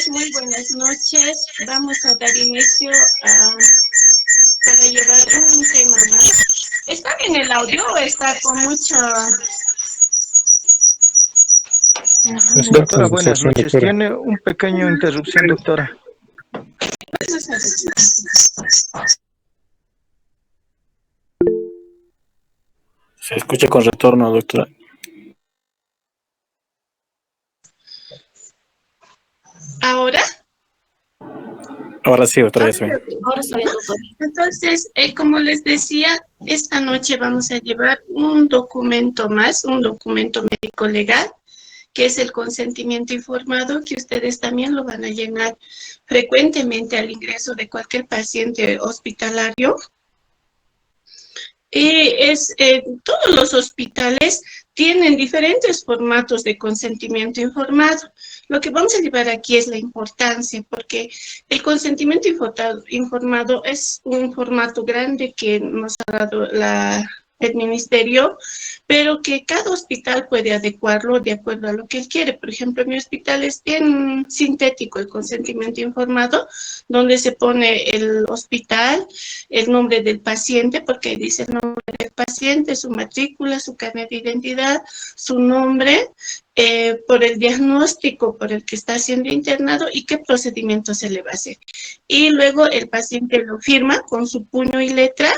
noches, muy buenas noches. Vamos a dar inicio para llevar un tema más. ¿Está bien el audio o está con mucho...? Doctora, buenas noches. Tiene un pequeño interrupción, doctora. Se escucha con retorno, doctora. ¿Ahora? Ahora sí, doctora, ya se ve. Ahora está bien, doctor. Entonces, como les decía, esta noche vamos a llevar un documento más, un documento médico legal, que es el consentimiento informado, que ustedes también lo van a llenar frecuentemente al ingreso de cualquier paciente hospitalario. Todos los hospitales tienen diferentes formatos de consentimiento informado. Lo que vamos a llevar aquí es la importancia, porque el consentimiento informado es un formato grande que nos ha dado el ministerio, pero que cada hospital puede adecuarlo de acuerdo a lo que él quiere. Por ejemplo, mi hospital es bien sintético el consentimiento informado, donde se pone el hospital, el nombre del paciente, porque dice el nombre del paciente, su matrícula, su carnet de identidad, su nombre, por el diagnóstico por el que está siendo internado y qué procedimiento se le va a hacer. Y luego el paciente lo firma con su puño y letra,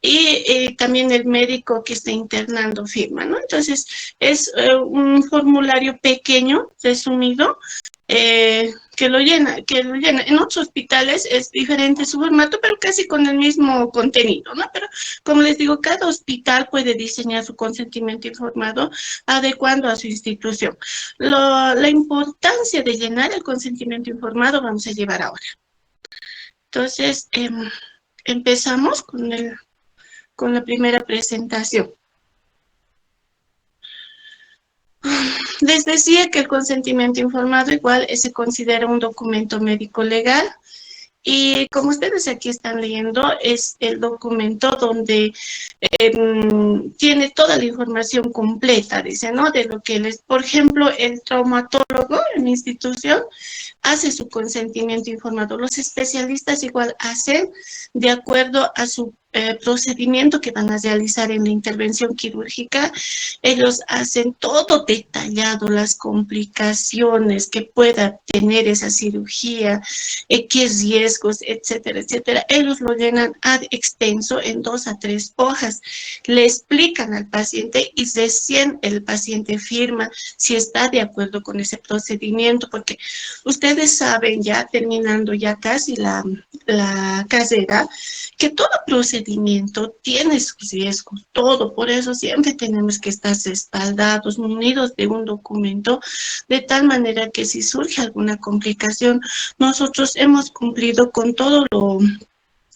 y también el médico que está internando firma, ¿no? Entonces, es un formulario pequeño, resumido, que lo llena. En otros hospitales es diferente su formato, pero casi con el mismo contenido, ¿no? Pero, como les digo, cada hospital puede diseñar su consentimiento informado adecuando a su institución. La importancia de llenar el consentimiento informado vamos a llevar ahora. Entonces, empezamos con la primera presentación. Les decía que el consentimiento informado igual se considera un documento médico legal, y como ustedes aquí están leyendo, es el documento donde tiene toda la información completa, dice, ¿no? De lo que por ejemplo, el traumatólogo en la institución hace su consentimiento informado. Los especialistas igual hacen de acuerdo a su procedimiento que van a realizar en la intervención quirúrgica. Ellos hacen todo detallado, las complicaciones que pueda tener esa cirugía, qué riesgos, etcétera, etcétera. Ellos lo llenan ad extenso en 2 a 3 hojas. Le explican al paciente y recién el paciente firma si está de acuerdo con ese procedimiento, porque ustedes saben, ya terminando ya casi la carrera, que todo procedimiento tiene sus riesgos, todo. Por eso siempre tenemos que estar respaldados, munidos de un documento, de tal manera que si surge alguna complicación, nosotros hemos cumplido con todo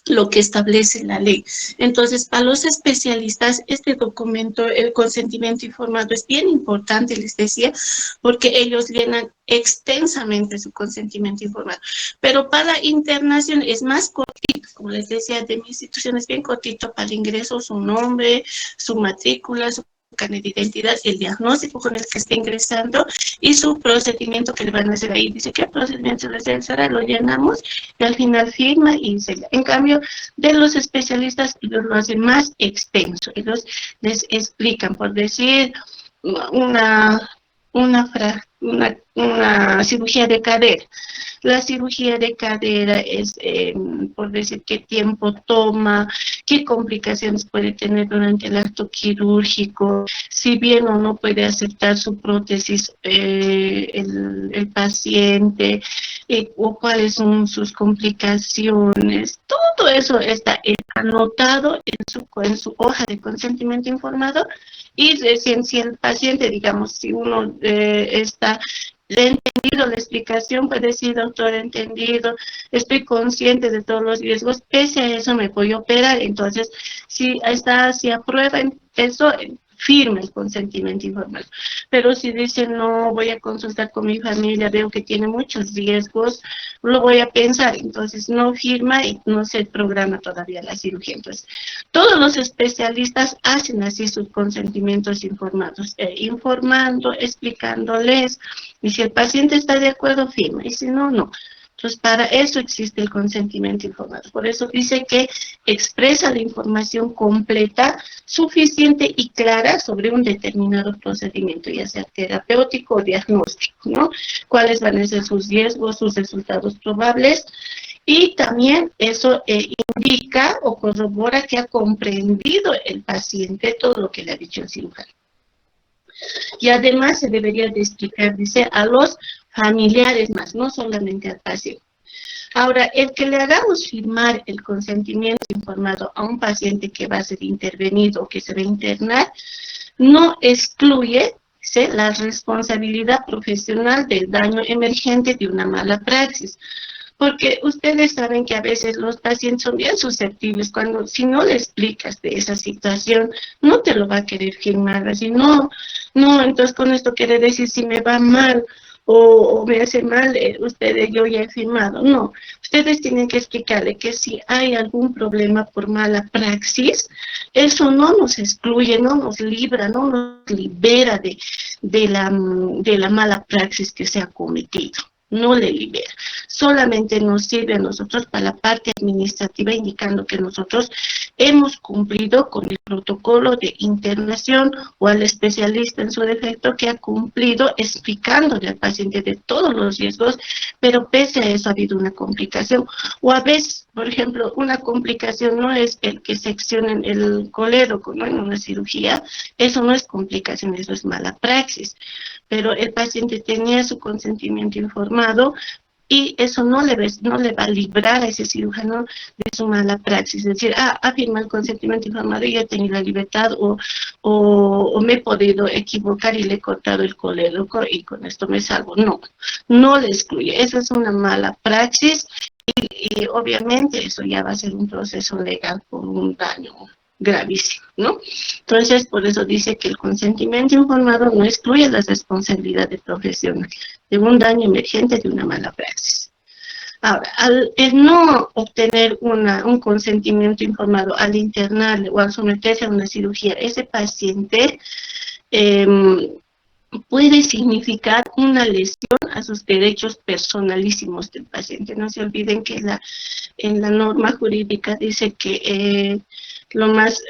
lo que establece la ley. Entonces, para los especialistas, este documento, el consentimiento informado, es bien importante, les decía, porque ellos llenan extensamente su consentimiento informado. Pero para internación es más cortito, como les decía, de mi institución es bien cortito para el ingreso, su nombre, su matrícula, su carnet de identidad, el diagnóstico con el que está ingresando y su procedimiento que le van a hacer ahí. Dice qué procedimiento les realizará, lo llenamos y al final firma y sella. En cambio, de los especialistas, ellos lo hacen más extenso. Ellos les explican, por decir, una cirugía de cadera. La cirugía de cadera es, por decir, qué tiempo toma, qué complicaciones puede tener durante el acto quirúrgico, si bien o no puede aceptar su prótesis el paciente, o cuáles son sus complicaciones. Todo eso está anotado en su hoja de consentimiento informado, y recién si el paciente, digamos, si uno le he entendido la explicación, puede decir, doctor, he entendido, estoy consciente de todos los riesgos, pese a eso me voy a operar. Entonces, si aprueban eso, firma el consentimiento informado. Pero si dice, no, voy a consultar con mi familia, veo que tiene muchos riesgos, lo voy a pensar, entonces no firma y no se programa todavía la cirugía. Entonces, todos los especialistas hacen así sus consentimientos informados, informando, explicándoles, y si el paciente está de acuerdo, firma, y si no, no. Entonces, para eso existe el consentimiento informado. Por eso dice que expresa la información completa, suficiente y clara sobre un determinado procedimiento, ya sea terapéutico o diagnóstico, ¿no? Cuáles van a ser sus riesgos, sus resultados probables. Y también eso indica o corrobora que ha comprendido el paciente todo lo que le ha dicho el cirujano. Y además se debería de explicar, dice, a los familiares más, no solamente al paciente. Ahora, el que le hagamos firmar el consentimiento informado a un paciente que va a ser intervenido o que se va a internar, no excluye la responsabilidad profesional del daño emergente de una mala praxis. Porque ustedes saben que a veces los pacientes son bien susceptibles cuando, si no le explicas de esa situación, no te lo va a querer firmar, así, no, entonces con esto quiere decir si me va mal o me hace mal, ustedes, yo ya he firmado. No, ustedes tienen que explicarle que si hay algún problema por mala praxis, eso no nos excluye, no nos libra, no nos libera de la mala praxis que se ha cometido. No le libera, solamente nos sirve a nosotros para la parte administrativa, indicando que nosotros hemos cumplido con el protocolo de internación o al especialista en su defecto que ha cumplido explicándole al paciente de todos los riesgos, pero pese a eso ha habido una complicación. O a veces, por ejemplo, una complicación no es el que seccionen el colédoco, ¿no? En una cirugía, eso no es complicación, eso es mala praxis. Pero el paciente tenía su consentimiento informado y eso no le va a librar a ese cirujano de su mala praxis. Es decir, afirma el consentimiento informado y yo he tenido la libertad o me he podido equivocar y le he cortado el colédoco y con esto me salvo. No le excluye. Esa es una mala praxis y obviamente eso ya va a ser un proceso legal por un daño gravísimo, ¿no? Entonces, por eso dice que el consentimiento informado no excluye las responsabilidades profesionales de un daño emergente de una mala praxis. Ahora, al no obtener un consentimiento informado al internarle o al someterse a una cirugía, ese paciente puede significar una lesión a sus derechos personalísimos del paciente. No se olviden que en la norma jurídica dice que lo más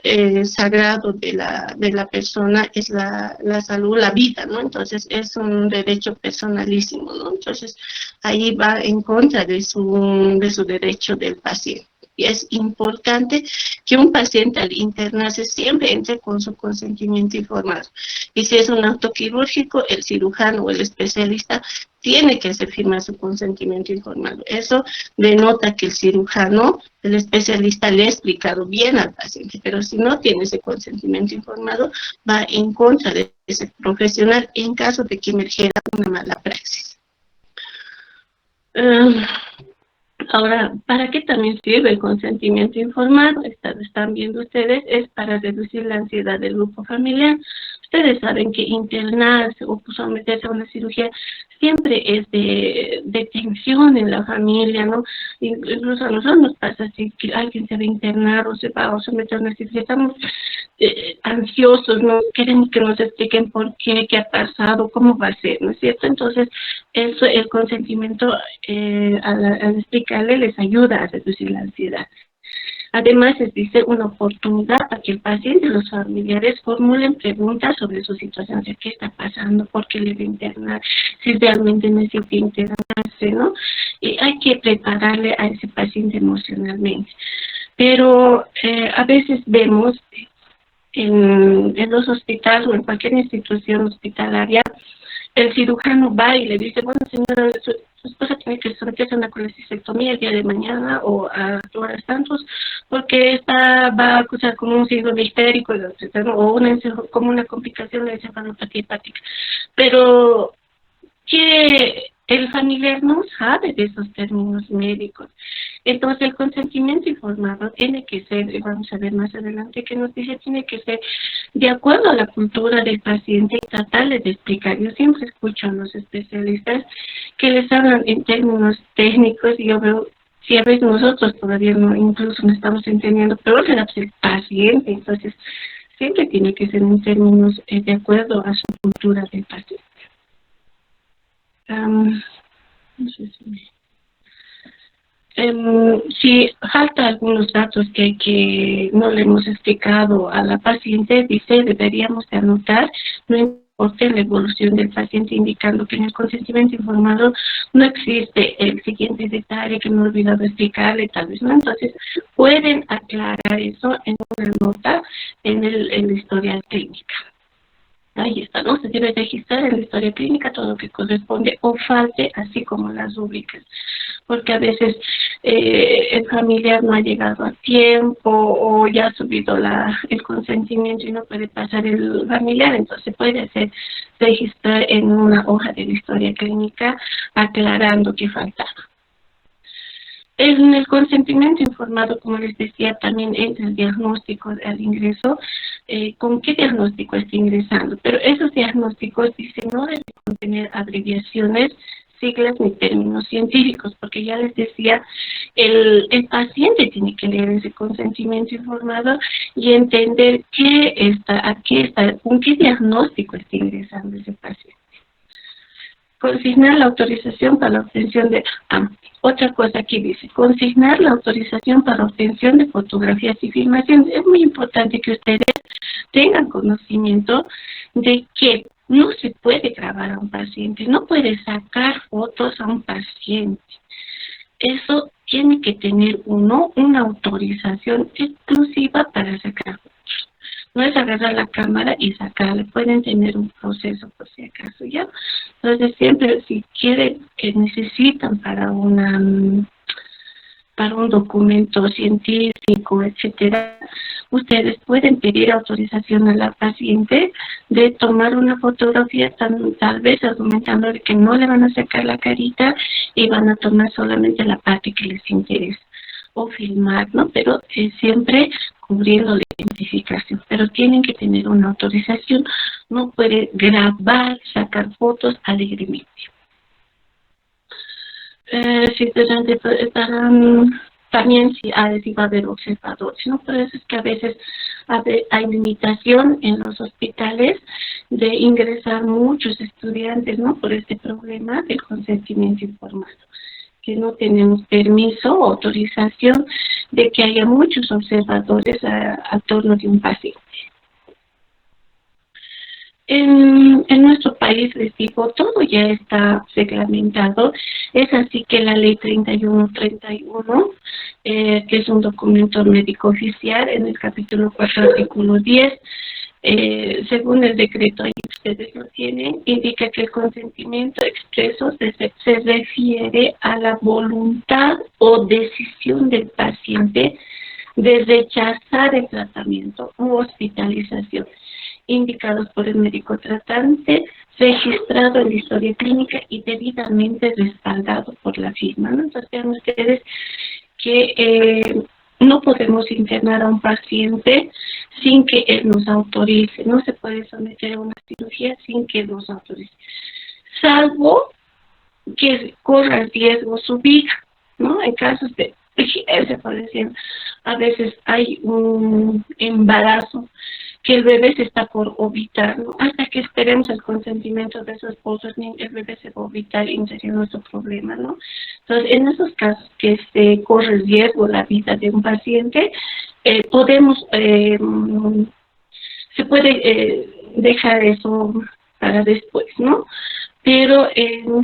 sagrado de la persona es la salud, la vida, ¿no? Entonces es un derecho personalísimo, ¿no? Entonces ahí va en contra de su derecho del paciente. Y es importante que un paciente al internarse siempre entre con su consentimiento informado. Y si es un acto quirúrgico, el cirujano o el especialista tiene que hacer firmar su consentimiento informado. Eso denota que el cirujano, el especialista, le ha explicado bien al paciente, pero si no tiene ese consentimiento informado, va en contra de ese profesional en caso de que emergiera una mala praxis. Ahora, ¿para qué también sirve el consentimiento informado? Están viendo ustedes, es para reducir la ansiedad del grupo familiar. Ustedes saben que internarse o someterse a una cirugía siempre es de tensión en la familia, ¿no? Incluso a nosotros nos pasa si alguien se va a internar o se va a someter a una cirugía, estamos ansiosos, ¿no? Queremos que nos expliquen por qué ha pasado, cómo va a ser, ¿no es cierto? Entonces, eso, el consentimiento, al explicarle, les ayuda a reducir la ansiedad. Además, es, dice, una oportunidad para que el paciente y los familiares formulen preguntas sobre su situación, o sea, qué está pasando, por qué le va a internar, si realmente necesita internarse, ¿no? Y hay que prepararle a ese paciente emocionalmente. Pero a veces vemos en los hospitales o en cualquier institución hospitalaria, el cirujano va y le dice, bueno, señora, su esposa tiene que someterse a una colecistectomía el día de mañana o a horas tantos, porque esta va a acusar como un síndrome histérico o como una complicación de encefalopatía hepática. Pero que el familiar no sabe de esos términos médicos. Entonces, el consentimiento informado tiene que ser, vamos a ver más adelante que nos dice, tiene que ser de acuerdo a la cultura del paciente y tratarles de explicar. Yo siempre escucho a los especialistas que les hablan en términos técnicos y yo veo, si a veces nosotros todavía no, incluso no estamos entendiendo, pero será el paciente, entonces siempre tiene que ser en términos de acuerdo a su cultura del paciente. No sé si falta algunos datos que no le hemos explicado a la paciente, dice, deberíamos de anotar, no importa la evolución del paciente, indicando que en el consentimiento informado no existe el siguiente detalle que me he olvidado explicarle, tal vez no. Entonces, pueden aclarar eso en una nota en la historia clínica. Ahí está, ¿no? Se debe registrar en la historia clínica todo lo que corresponde o falte, así como las rúbricas. Porque a veces el familiar no ha llegado a tiempo o ya ha subido el consentimiento y no puede pasar el familiar, entonces puede hacer registrar en una hoja de la historia clínica aclarando que faltaba. En el consentimiento informado, como les decía, también entra el diagnóstico al ingreso, con qué diagnóstico está ingresando. Pero esos diagnósticos, dicen, no deben contener abreviaciones, siglas ni términos científicos, porque ya les decía, el paciente tiene que leer ese consentimiento informado y entender con qué diagnóstico está ingresando ese paciente. Consignar la autorización para la obtención de... otra cosa aquí dice, consignar la autorización para obtención de fotografías y filmaciones. Es muy importante que ustedes tengan conocimiento de que no se puede grabar a un paciente, no puede sacar fotos a un paciente. Eso tiene que tener una autorización exclusiva para sacar fotos. No es agarrar la cámara y sacarle, pueden tener un proceso por si acaso, ¿ya? Entonces siempre si quieren, que necesitan para un documento científico, etcétera, ustedes pueden pedir autorización a la paciente de tomar una fotografía, tal vez argumentando de que no le van a sacar la carita y van a tomar solamente la parte que les interesa, o filmar, ¿no? Pero siempre cubriendo la identificación, pero tienen que tener una autorización, no puede grabar, sacar fotos alegremente. También si va a haber observadores, ¿no? Por eso es que a veces hay limitación en los hospitales de ingresar muchos estudiantes, ¿no? Por este problema del consentimiento informado, que no tenemos permiso o autorización de que haya muchos observadores a torno de un paciente. En nuestro país, les digo, todo ya está reglamentado. Es así que la ley 3131, que es un documento médico oficial, en el capítulo 4, artículo 10, según el decreto, ahí ustedes lo tienen, indica que el consentimiento expreso se refiere a la voluntad o decisión del paciente de rechazar el tratamiento u hospitalización indicados por el médico tratante, registrado en la historia clínica y debidamente respaldado por la firma, ¿no? Entonces vean ustedes que no podemos internar a un paciente sin que él nos autorice, no se puede someter a una cirugía sin que nos autorice, salvo que corra riesgo su vida, ¿no? En casos de se puede decir, a veces hay un embarazo que el bebé se está por ovitar, ¿no? Hasta que esperemos el consentimiento de su esposo, el bebé se va a ovitar y no sería nuestro problema, ¿no? Entonces, en esos casos que se corre riesgo la vida de un paciente, se puede dejar eso para después, ¿no? Pero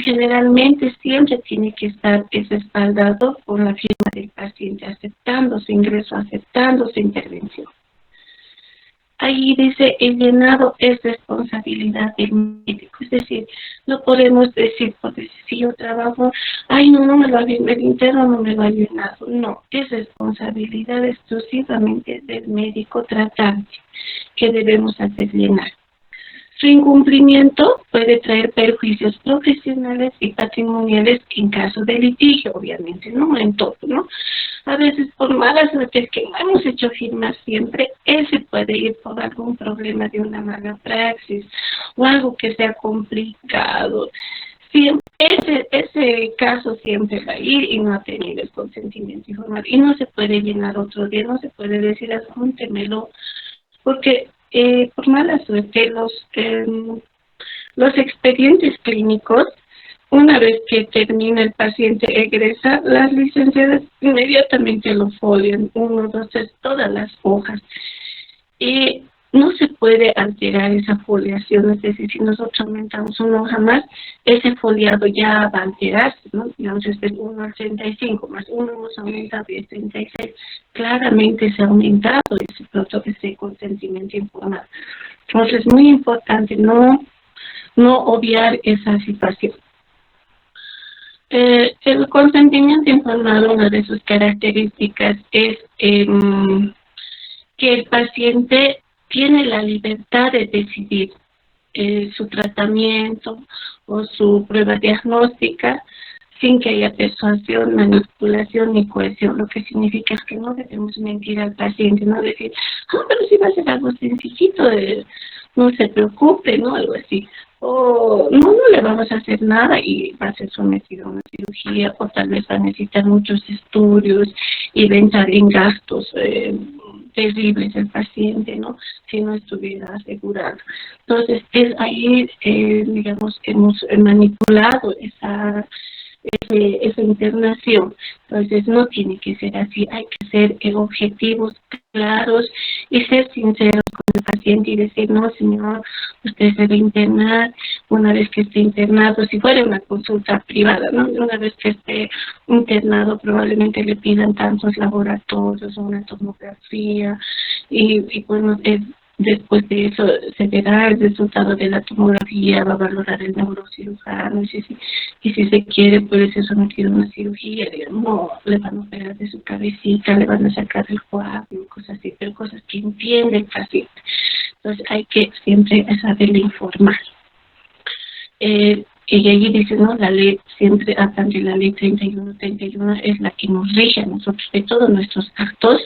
generalmente siempre tiene que estar respaldado por la firma del paciente, aceptando su ingreso, aceptando su intervención. Ahí dice, el llenado es responsabilidad del médico, es decir, no podemos decir, si yo trabajo, no me lo ha llenado, el interno no me lo ha llenado, no, es responsabilidad exclusivamente del médico tratante que debemos hacer llenar. Su incumplimiento puede traer perjuicios profesionales y patrimoniales en caso de litigio, obviamente, no en todo, ¿no? A veces por mala suerte que no hemos hecho firmar siempre, ese puede ir por algún problema de una mala praxis o algo que sea complicado. Siempre, ese caso siempre va a ir y no ha tenido el consentimiento informado. Y no se puede llenar otro día, no se puede decir, adjúntemelo, porque por mala suerte los expedientes clínicos, una vez que termina el paciente egresa, las licenciadas inmediatamente lo folian, 1, 2, 3, todas las hojas. Y no se puede alterar esa foliación, es decir, si nosotros aumentamos una hoja más, ese foliado ya va a alterarse, ¿no? Digamos, es del 1 al 35, más 1 hemos aumentado y es 36. Claramente se ha aumentado ese protocolo de consentimiento informado. Entonces, es muy importante no obviar esa situación. El consentimiento informado, una de sus características es que el paciente tiene la libertad de decidir su tratamiento o su prueba diagnóstica sin que haya persuasión, manipulación ni coerción, lo que significa que no debemos mentir al paciente, no decir, pero si va a ser algo sencillito, no se preocupe, ¿no? Algo así. O no le vamos a hacer nada y va a ser sometido a una cirugía, o tal vez va a necesitar muchos estudios y va a entrar en gastos terribles el paciente, ¿no? Si no estuviera asegurado. Entonces, es ahí, digamos, que hemos manipulado esa internación. Entonces, no tiene que ser así, hay que ser objetivos, claros y ser sinceros con el paciente y decir, no, señor, usted se va a internar. Una vez que esté internado, si fuera una consulta privada, ¿no? Una vez que esté internado, probablemente le pidan tantos laboratorios, una tomografía, y bueno, después de eso se verá el resultado de la tomografía, va a valorar el neurocirujano, y si se quiere puede ser sometido a una cirugía, digamos, no, le van a operar de su cabecita, le van a sacar el coágulo, cosas así, pero cosas que entiende el paciente. Entonces hay que siempre saberle informar. Y allí dice, ¿no? La ley, siempre hablan de la ley 31 es la que nos rige a nosotros de todos nuestros actos,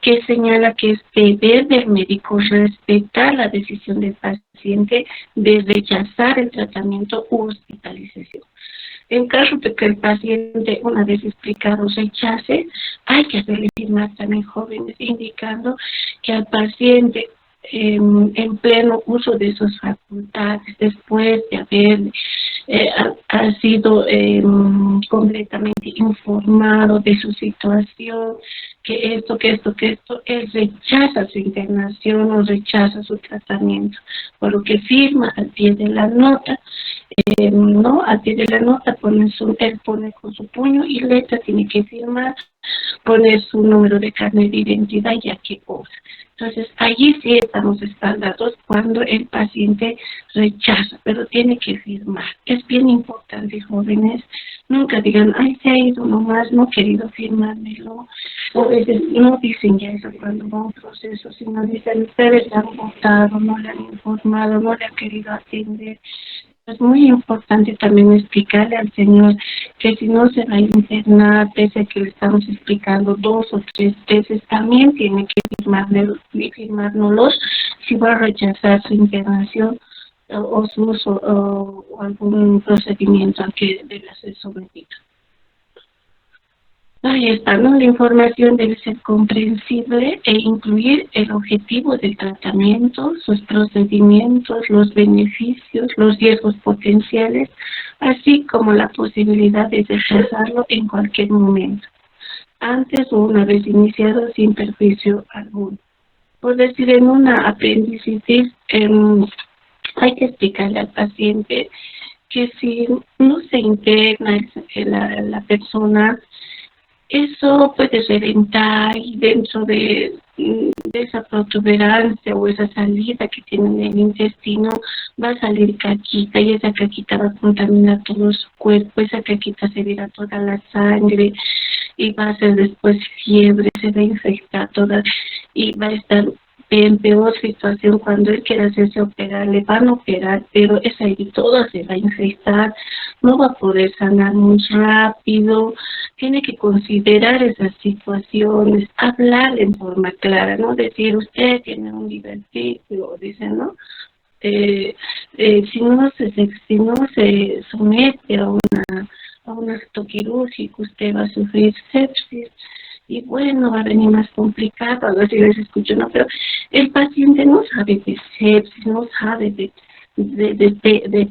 que señala que es deber del médico respetar la decisión del paciente de rechazar el tratamiento u hospitalización. En caso de que el paciente, una vez explicado, rechace, hay que hacerle firmar también, jóvenes, indicando que al paciente, en pleno uso de sus facultades, después de haber ha sido completamente informado de su situación, que esto, él rechaza su internación o rechaza su tratamiento, por lo que firma al pie de la nota, ¿no? Al pie de la nota él pone con su puño y letra, tiene que firmar, poner su número de carnet de identidad y a qué hora. Entonces, allí sí estamos espaldados cuando el paciente rechaza, pero tiene que firmar. Es bien importante, jóvenes, nunca digan, ay, se ha ido nomás, no he querido firmármelo. O a veces no dicen ya eso cuando va a un proceso, sino dicen, ustedes le han votado, no le han informado, no le han querido atender. Es muy importante también explicarle al señor que si no se va a internar, pese a que le estamos explicando 2 o 3 veces, también tiene que firmárnoslos si va a rechazar su internación o su uso o algún procedimiento al que debe ser sometido. Ahí está, ¿no? La información debe ser comprensible e incluir el objetivo del tratamiento, sus procedimientos, los beneficios, los riesgos potenciales, así como la posibilidad de rechazarlo en cualquier momento, antes o una vez iniciado sin perjuicio alguno. Por decir, en una apendicitis, hay que explicarle al paciente que si no se interna la persona, eso puede reventar y dentro de esa protuberancia o esa salida que tiene en el intestino va a salir caquita y esa caquita va a contaminar todo su cuerpo, esa caquita se irá toda la sangre y va a hacer después fiebre, se va a infectar toda y va a estar en peor situación cuando él quiere hacerse operar, le van a operar, pero esa herida toda se va a infectar, no va a poder sanar muy rápido, tiene que considerar esas situaciones, hablar en forma clara, ¿no? Decir, usted tiene un divertido, dicen, ¿no? Si no se somete a un acto quirúrgico, usted va a sufrir sepsis y bueno, va a venir más complicado, algo así les escucho, ¿no? Pero el paciente no sabe de sepsis, no sabe de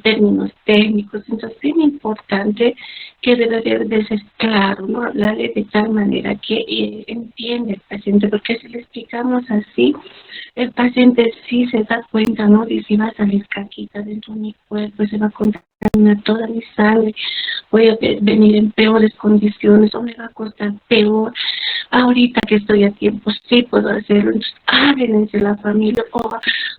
términos técnicos, entonces es bien importante que debe de ser claro, ¿no? Hablarle de tal manera que entiende el paciente, porque si le explicamos así, el paciente sí se da cuenta, ¿no? De si va a salir caquita dentro de mi cuerpo, se va a contaminar toda mi sangre, voy a venir en peores condiciones o me va a costar peor. Ahorita que estoy a tiempo, sí puedo hacerlo. Entonces, háblense la familia o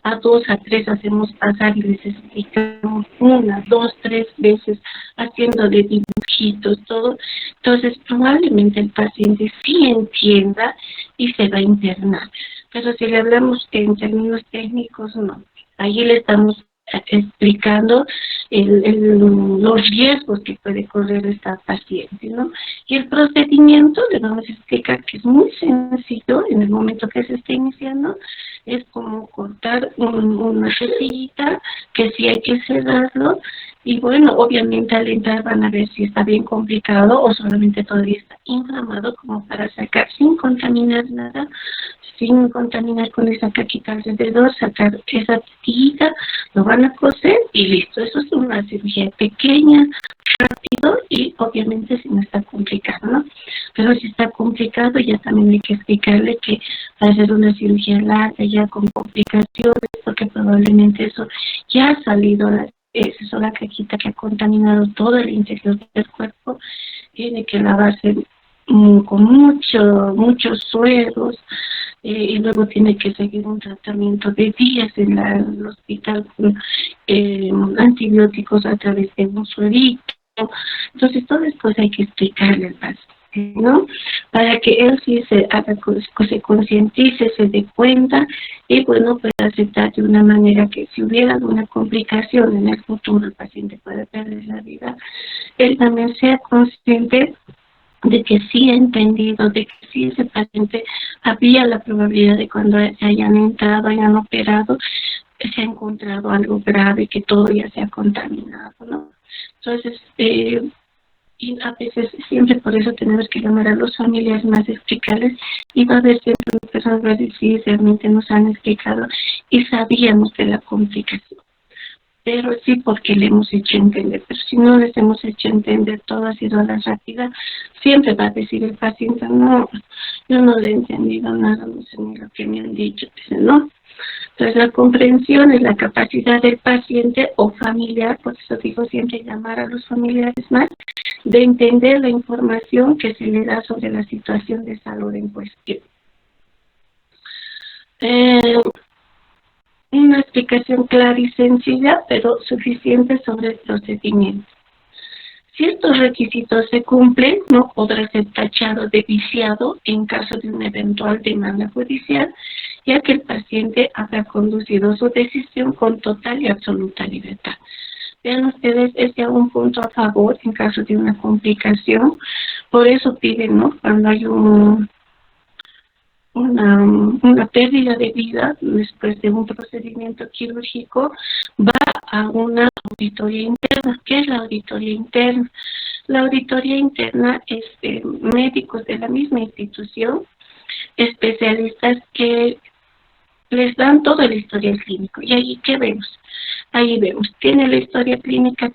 a 2 a 3 hacemos pasar y les explicamos 1, 2, 3 veces haciéndole dibujitos, todo. Entonces, probablemente el paciente sí entienda y se va a internar. Pero si le hablamos en términos técnicos, no. Ahí le estamos explicando los riesgos que puede correr esta paciente, ¿no? Y el procedimiento le vamos a explicar que es muy sencillo en el momento que se está iniciando, es como cortar una cestillita, que sí hay que cerrarlo, y bueno, obviamente al entrar van a ver si está bien complicado o solamente todavía está inflamado, como para sacar sin contaminar nada, sin contaminar con esa caquita alrededor, sacar esa cestillita, lo van a coser y listo. Eso es una cirugía pequeña, rápido y obviamente si no está complicado, ¿no? Pero si está complicado ya también hay que explicarle que va a ser una cirugía larga, ya con complicaciones, porque probablemente eso ya ha salido, esa es la caquita que ha contaminado todo el interior del cuerpo, tiene que lavarse con muchos sueros, y luego tiene que seguir un tratamiento de días en el hospital con antibióticos a través de un suerito. Entonces, todo esto hay que explicarle al paciente, ¿no? Para que él sí se concientice, se dé cuenta y, bueno, pueda aceptar de una manera que si hubiera alguna complicación en el futuro, el paciente puede perder la vida, él también sea consciente de que sí ha entendido, de que sí ese paciente había la probabilidad de cuando hayan entrado, hayan operado, se ha encontrado algo grave, que todo ya se ha contaminado, ¿no? Entonces, y a veces siempre por eso tenemos que llamar a los familiares más explicarles y va a haber siempre una persona que va a decir, sí, realmente nos han explicado y sabíamos de la complicación. Pero sí porque le hemos hecho entender, pero si no les hemos hecho entender, todo ha sido a la rápida, siempre va a decir el paciente, no, yo no le he entendido nada, no sé ni lo que me han dicho, dice, no. Entonces la comprensión es la capacidad del paciente o familiar, por eso digo siempre llamar a los familiares más, de entender la información que se le da sobre la situación de salud en cuestión. Una explicación clara y sencilla, pero suficiente sobre el procedimiento. Si estos requisitos se cumplen, no podrá ser tachado de viciado en caso de una eventual demanda judicial, ya que el paciente habrá conducido su decisión con total y absoluta libertad. Vean ustedes, es ya un punto a favor en caso de una complicación. Por eso piden, ¿no? Cuando hay una pérdida de vida después de un procedimiento quirúrgico, va a una auditoría interna. ¿Qué es la auditoría interna? La auditoría interna es médicos de la misma institución, especialistas que les dan todo el historial clínico. ¿Y ahí qué vemos? Ahí vemos, ¿tiene la historia clínica?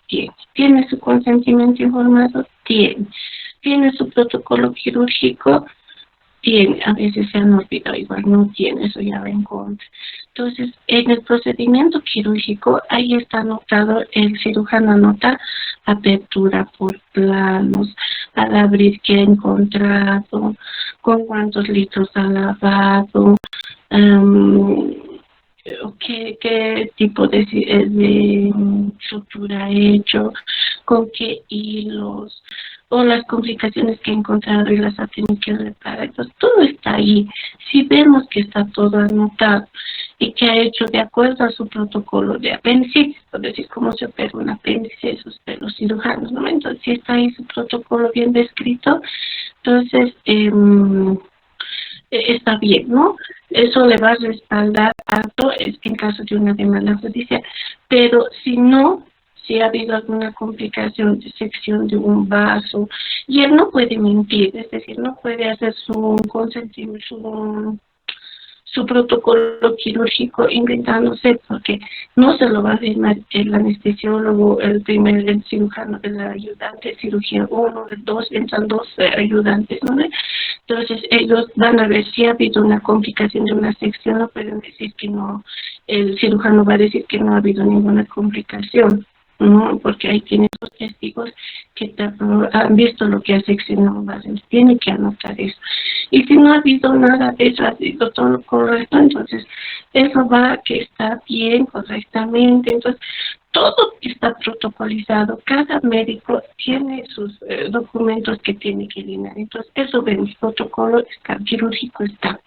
¿Tiene su consentimiento informado? ¿Tiene su protocolo quirúrgico? Tiene, a veces se han olvidado, igual no tiene, eso ya va en contra. Entonces, en el procedimiento quirúrgico, ahí está anotado, el cirujano anota apertura por planos, al abrir qué ha encontrado, con cuántos litros ha lavado, qué tipo de sutura ha hecho, con qué hilos, o las complicaciones que ha encontrado y las ha tenido que reparar. Entonces, todo está ahí. Si vemos que está todo anotado y que ha hecho de acuerdo a su protocolo de apéndice, es decir, cómo se opera un apéndice, esos los cirujanos, ¿no? Entonces, si está ahí su protocolo bien descrito, entonces está bien, ¿no? Eso le va a respaldar harto en caso de una demanda judicial. Pero si no, si ha habido alguna complicación de sección de un vaso, y él no puede mentir, es decir, no puede hacer su consentimiento, su protocolo quirúrgico inventándose, porque no se lo va a firmar el anestesiólogo, el cirujano, el ayudante, cirugía 1, el 2, entran 2 ayudantes, ¿no? Entonces ellos van a ver si ha habido una complicación de una sección, no pueden decir que no, el cirujano va a decir que no ha habido ninguna complicación, ¿no? Porque ahí tiene dos testigos que han visto lo que ha seccionado, tiene que anotar eso. Y si no ha habido nada de eso, ha sido todo correcto, entonces eso va que está bien, correctamente, entonces todo está protocolizado, cada médico tiene sus documentos que tiene que llenar, entonces eso vemos, protocolo está, quirúrgico está,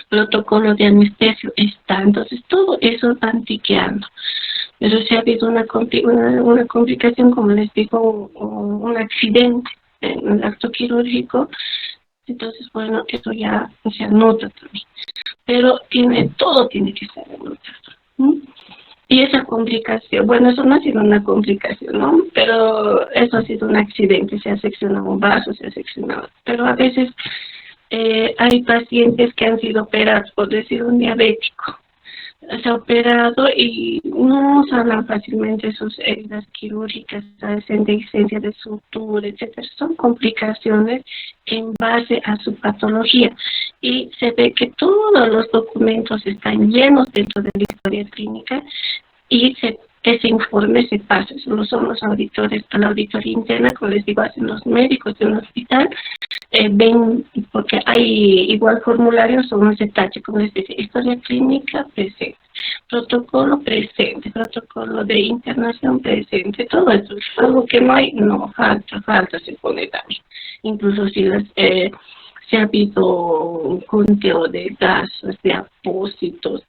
protocolo de anestesio está, entonces todo eso va antiqueando. Pero si ha habido una complicación, como les digo, un accidente en el acto quirúrgico, entonces, bueno, eso ya se anota también. Pero todo tiene que estar anotado, ¿no? Y esa complicación, bueno, eso no ha sido una complicación, ¿no? Pero eso ha sido un accidente, se ha seccionado un vaso, se ha seccionado. Pero a veces hay pacientes que han sido operados, por decir un diabético, se ha operado y no sanan fácilmente sus heridas quirúrgicas, carecen de licencia de sutura, etcétera. Son complicaciones en base a su patología y se ve que todos los documentos están llenos dentro de la historia clínica y ese informe se pasa, solo son los auditores, a la auditoría interna, como les digo, hacen los médicos de un hospital, ven, porque hay igual formularios o se tacha, como les dice, historia clínica presente, protocolo presente, protocolo de internación presente, todo eso, algo que no hay, no, falta, se pone también, incluso si si ha habido un conteo de gastos, de apósitos,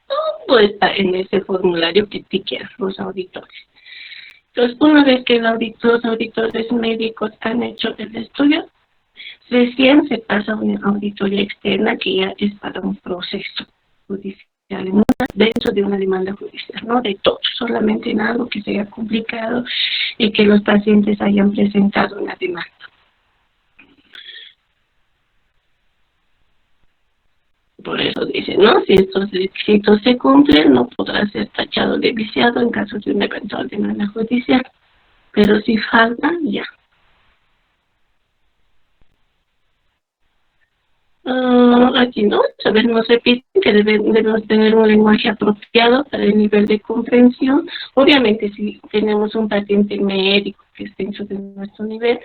todo está en ese formulario que tiquean los auditores. Entonces, una vez que los auditores médicos han hecho el estudio, recién se pasa a una auditoría externa que ya es para un proceso judicial, dentro de una demanda judicial, no de todo, solamente en algo que se haya complicado y que los pacientes hayan presentado una demanda. Por eso dicen, ¿no? Si estos requisitos se cumplen, no podrá ser tachado de viciado en caso de una eventual demanda judicial. Pero si faltan, ya. Aquí no, nos repiten que debemos tener un lenguaje apropiado para el nivel de comprensión. Obviamente, si tenemos un paciente médico que esté dentro de nuestro nivel,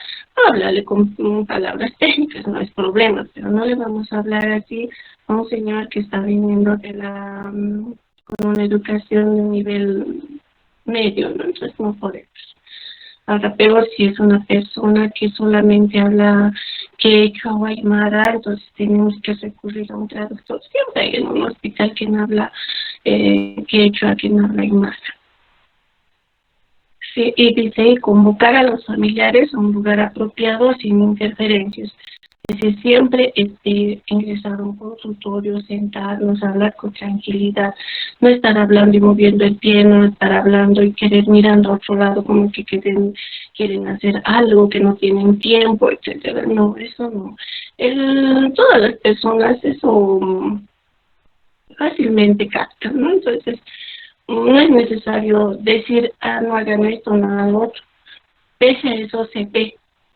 hablarle con palabras técnicas, no es problema, pero no le vamos a hablar así a un señor que está viniendo con una educación de nivel medio, ¿no? Entonces no podemos. Ahora, peor si es una persona que solamente habla quechua o aymara, entonces tenemos que recurrir a un traductor. Siempre hay en un hospital quien habla quechua, quien habla aymara. Sí, y dice convocar a los familiares a un lugar apropiado sin interferencias. Es decir, siempre ingresar a un consultorio, sentarnos, hablar con tranquilidad, no estar hablando y moviendo el pie, no estar hablando y querer mirando a otro lado como que quieren hacer algo, que no tienen tiempo, etcétera. No, eso no. Todas las personas eso fácilmente captan, ¿no? Entonces, no es necesario decir, no hagan esto, no hagan lo otro. Pese a eso se ve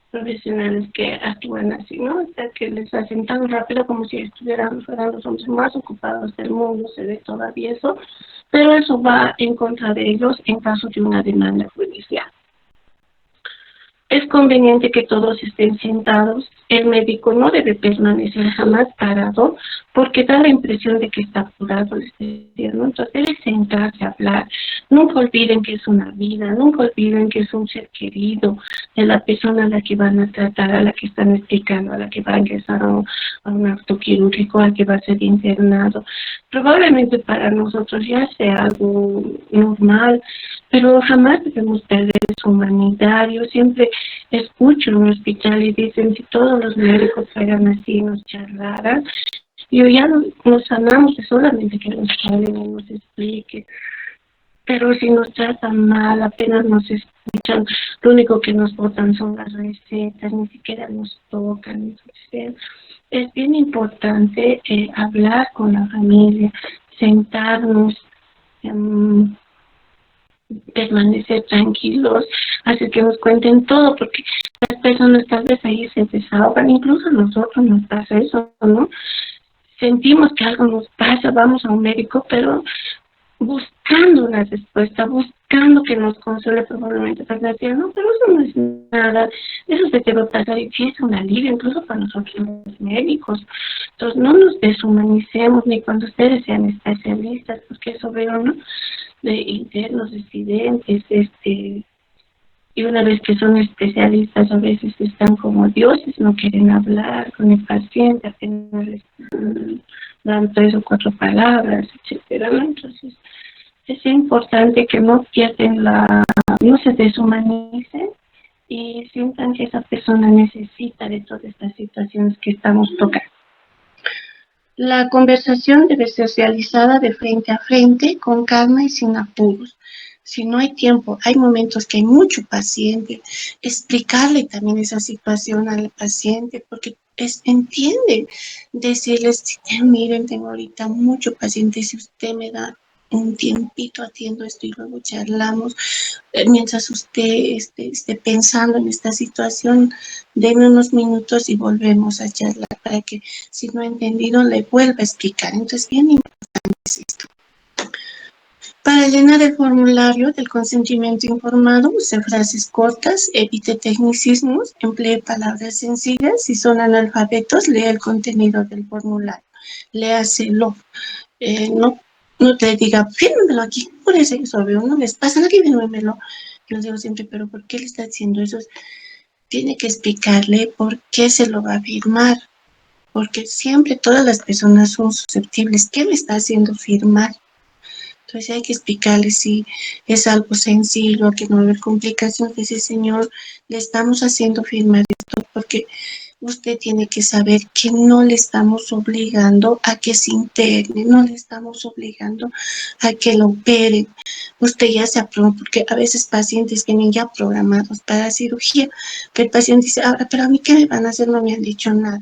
profesionales que actúan así, ¿no? O sea, que les hacen tan rápido como si fueran los hombres más ocupados del mundo, se ve todavía eso, pero eso va en contra de ellos en caso de una demanda judicial. Es conveniente que todos estén sentados. El médico no debe permanecer jamás parado porque da la impresión de que está apurado, les decía, ¿no? Entonces debe sentarse a hablar. Nunca olviden que es una vida, nunca olviden que es un ser querido de la persona a la que van a tratar, a la que están explicando, a la que va a ingresar a un acto quirúrgico, al que va a ser internado. Probablemente para nosotros ya sea algo normal, pero jamás debemos perder su humanidad. Yo siempre escucho en un hospital y dicen, si todos los médicos fueran así y nos charlaran, yo ya nos sanamos de solamente que nos hablen y nos expliquen. Pero si nos tratan mal, apenas nos escuchan, lo único que nos botan son las recetas, ni siquiera nos tocan. Entonces, es bien importante hablar con la familia, sentarnos, permanecer tranquilos, hacer que nos cuenten todo, porque las personas tal vez ahí se desahogan, incluso a nosotros nos pasa eso, ¿no? Sentimos que algo nos pasa, vamos a un médico, pero buscando una respuesta, buscando que nos consuele, probablemente para decir, no, pero eso no es nada, eso se te va a pasar, y sí es un alivio, incluso para nosotros los médicos. Entonces no nos deshumanicemos ni cuando ustedes sean especialistas, porque eso veo, ¿no? De internos, residentes, y una vez que son especialistas a veces están como dioses, no quieren hablar con el paciente, apenas les dan 3 o 4 palabras, etcétera, ¿no? Entonces es importante que no pierden no se deshumanicen y sientan que esa persona necesita de todas estas situaciones que estamos tocando. La conversación debe ser realizada de frente a frente, con calma y sin apuros. Si no hay tiempo, hay momentos que hay mucho paciente, explicarle también esa situación al paciente, porque entiende, decirles, miren, tengo ahorita mucho paciente, si usted me da un tiempito atiendo esto y luego charlamos, mientras usted esté pensando en esta situación, deme unos minutos y volvemos a charlar para que si no ha entendido le vuelva a explicar. Entonces, bien importante es esto. Para llenar el formulario del consentimiento informado, use frases cortas, evite tecnicismos, emplee palabras sencillas. Si son analfabetos, lea el contenido del formulario, léaselo. No te diga, fírmemelo aquí, por eso obvio, no les pasa aquí, fírmemelo. Yo digo siempre, pero ¿por qué le está haciendo eso? Tiene que explicarle por qué se lo va a firmar, porque siempre todas las personas son susceptibles. ¿Qué me está haciendo firmar? Entonces hay que explicarle si es algo sencillo, que no va a haber complicaciones. Dice, señor, le estamos haciendo firmar esto porque usted tiene que saber que no le estamos obligando a que se interne, no le estamos obligando a que lo operen. Usted ya se aprobó, porque a veces pacientes vienen ya programados para cirugía, pero el paciente dice, ahora, pero a mí, ¿qué me van a hacer? No me han dicho nada.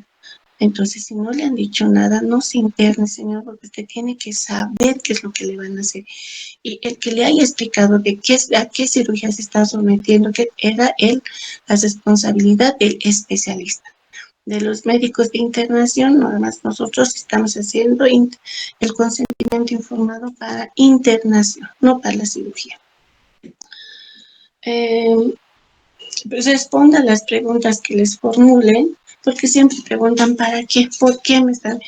Entonces, si no le han dicho nada, no se interne, señor, porque usted tiene que saber qué es lo que le van a hacer. Y el que le haya explicado a qué cirugía se está sometiendo, que era la responsabilidad del especialista. De los médicos de internación, nada más nosotros estamos haciendo el consentimiento informado para internación, no para la cirugía. Responda a las preguntas que les formulen, porque siempre preguntan ¿para qué? ¿Por qué me están?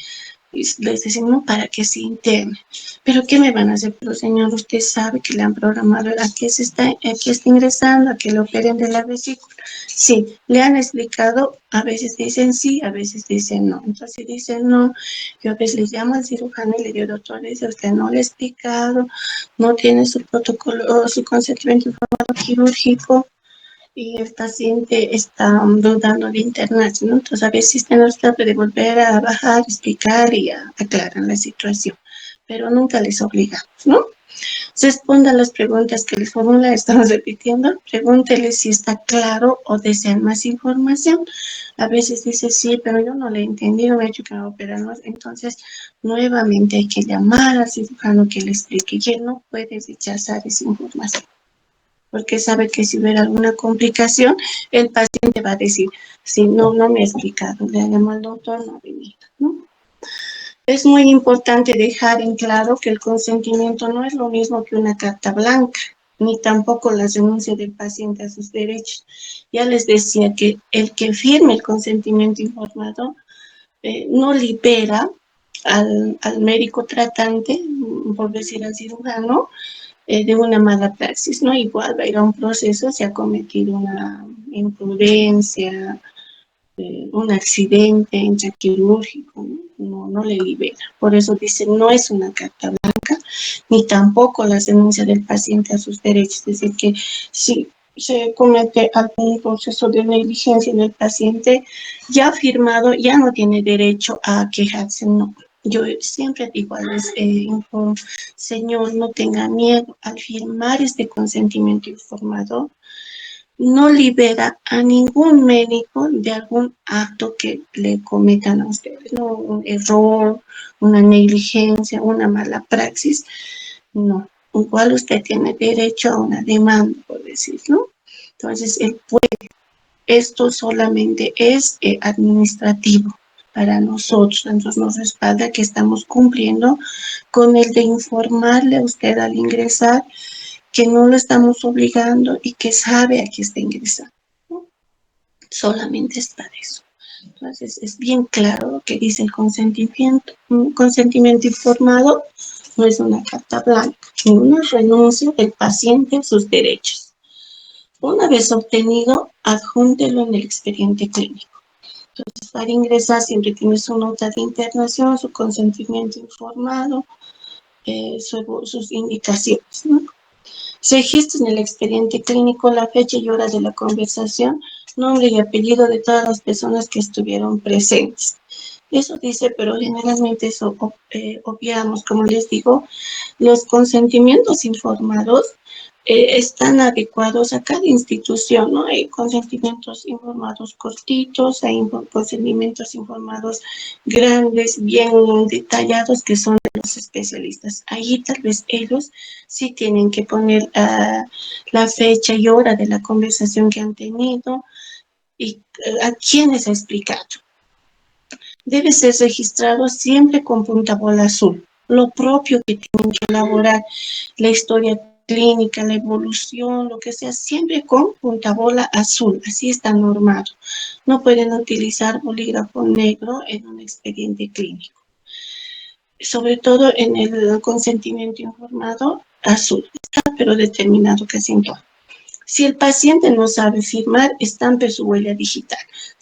Les decimos para que se interne. ¿Pero qué me van a hacer? Pero señor, usted sabe que le han programado a qué está ingresando, a que lo operen de la vesícula. Sí, le han explicado, a veces dicen sí, a veces dicen no. Entonces si dicen no, yo a veces les llamo al cirujano y le digo, doctor, dice usted no le ha explicado, no tiene su protocolo o su consentimiento informado quirúrgico, y el paciente está dudando de internarse, ¿no? Entonces, a veces nos trata de volver a bajar, explicar y aclarar la situación, pero nunca les obligamos, ¿no? Responda a las preguntas que les formula, estamos repitiendo, pregúntele si está claro o desean más información. A veces dice, sí, pero yo no le he entendido, me ha dicho que me va a operar más. Entonces, nuevamente hay que llamar al cirujano que le explique, y él no puede rechazar esa información, porque sabe que si hubiera alguna complicación, el paciente va a decir, si no me ha explicado, le llamo al doctor, no ha venido, ¿no? Es muy importante dejar en claro que el consentimiento no es lo mismo que una carta blanca. ni tampoco la renuncia del paciente a sus derechos. Ya les decía que el que firme el consentimiento informado no libera al médico tratante, por decir al cirujano, de una mala praxis, ¿no? Igual va a ir a un proceso, se ha cometido una imprudencia, un accidente intraquirúrgico, ¿no? No le libera. Por eso dice, no es una carta blanca, ni tampoco la denuncia del paciente a sus derechos. Es decir, que si se comete algún proceso de negligencia en el paciente ya firmado, ya no tiene derecho a quejarse, no. Yo siempre digo a los señor, no tenga miedo al firmar este consentimiento informado, no libera a ningún médico de algún acto que le cometan a ustedes, ¿no? Un error, una negligencia, una mala praxis, no. Igual usted tiene derecho a una demanda, por decirlo. Entonces, esto solamente es administrativo para nosotros. Entonces, nos respalda que estamos cumpliendo con el de informarle a usted al ingresar que no lo estamos obligando y que sabe a qué está ingresando, ¿no? Solamente es para eso. Entonces, es bien claro lo que dice el consentimiento. Un consentimiento informado no es una carta blanca, ni una renuncia del paciente a sus derechos. Una vez obtenido, adjúntelo en el expediente clínico. Entonces, para ingresar siempre tiene su nota de internación, su consentimiento informado, sus indicaciones, ¿no? Se registra en el expediente clínico la fecha y hora de la conversación, nombre y apellido de todas las personas que estuvieron presentes. Eso dice, pero generalmente eso obviamos, como les digo, los consentimientos informados están adecuados a cada institución, ¿no? Hay consentimientos informados cortitos, hay consentimientos informados grandes, bien detallados, que son de los especialistas. Ahí tal vez ellos sí tienen que poner la fecha y hora de la conversación que han tenido y a quiénes ha explicado. Debe ser registrado siempre con punta bola azul. Lo propio que tienen que elaborar, la historia clínica, la evolución, lo que sea, siempre con punta bola azul. Así está normado. No pueden utilizar bolígrafo negro en un expediente clínico. Sobre todo en el consentimiento informado, azul. Está pero determinado casi en todo. Si el paciente no sabe firmar, estampe su huella digital.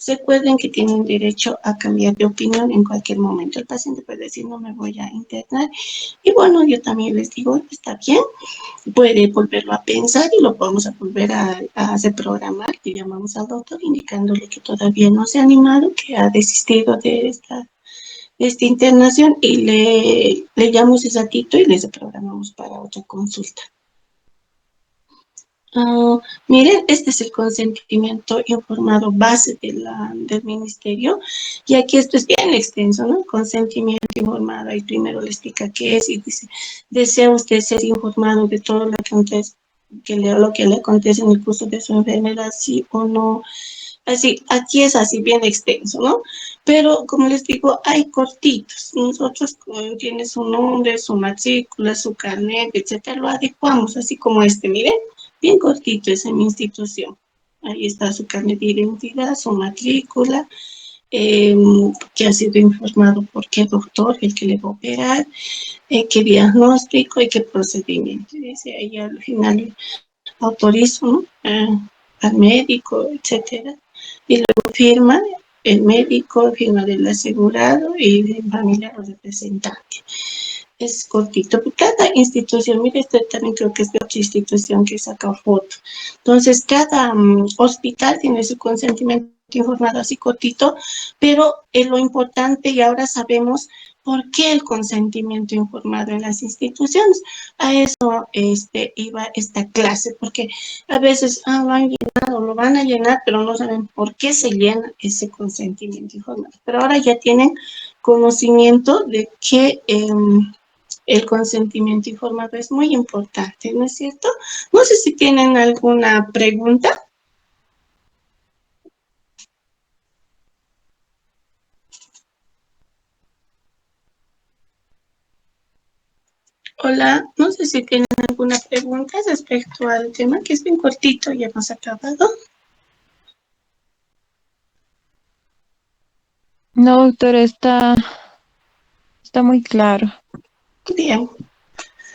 Recuerden que tienen derecho a cambiar de opinión en cualquier momento. El paciente puede decir, no me voy a internar. Y bueno, yo también les digo, está bien, puede volverlo a pensar y lo vamos a volver a reprogramar. Y llamamos al doctor indicándole que todavía no se ha animado, que ha desistido de esta internación y le llamamos ese ratito y les reprogramamos para otra consulta. Miren, este es el consentimiento informado base del ministerio y aquí esto es bien extenso, ¿no? Consentimiento informado, ahí primero le explica qué es y dice, ¿desea usted ser informado de todo lo que le acontece en el curso de su enfermedad, sí o no? Así, aquí es así bien extenso, ¿no? Pero como les digo, hay cortitos. Nosotros tiene su nombre, su matrícula, su carnet, etcétera, lo adecuamos, así como este, miren, bien cortito es en mi institución. Ahí está su carnet de identidad, su matrícula, que ha sido informado por qué doctor, el que le va a operar, qué diagnóstico y qué procedimiento. Dice ahí al final autorizo, ¿no? Al médico, etcétera. Y luego firma el médico, firma del asegurado y del familiar o representante. Es cortito. Cada institución, mire, este también creo que es de otra institución que saca foto. Entonces, cada hospital tiene su consentimiento informado así cortito, pero lo importante y ahora sabemos por qué el consentimiento informado en las instituciones. A eso iba esta clase, porque a veces lo han llenado, lo van a llenar, pero no saben por qué se llena ese consentimiento informado. Pero ahora ya tienen conocimiento de que el consentimiento informado es muy importante, ¿no es cierto? No sé si tienen alguna pregunta. Hola, no sé si tienen alguna pregunta respecto al tema, que es bien cortito, ya hemos acabado? No, doctora, está muy claro. Bien.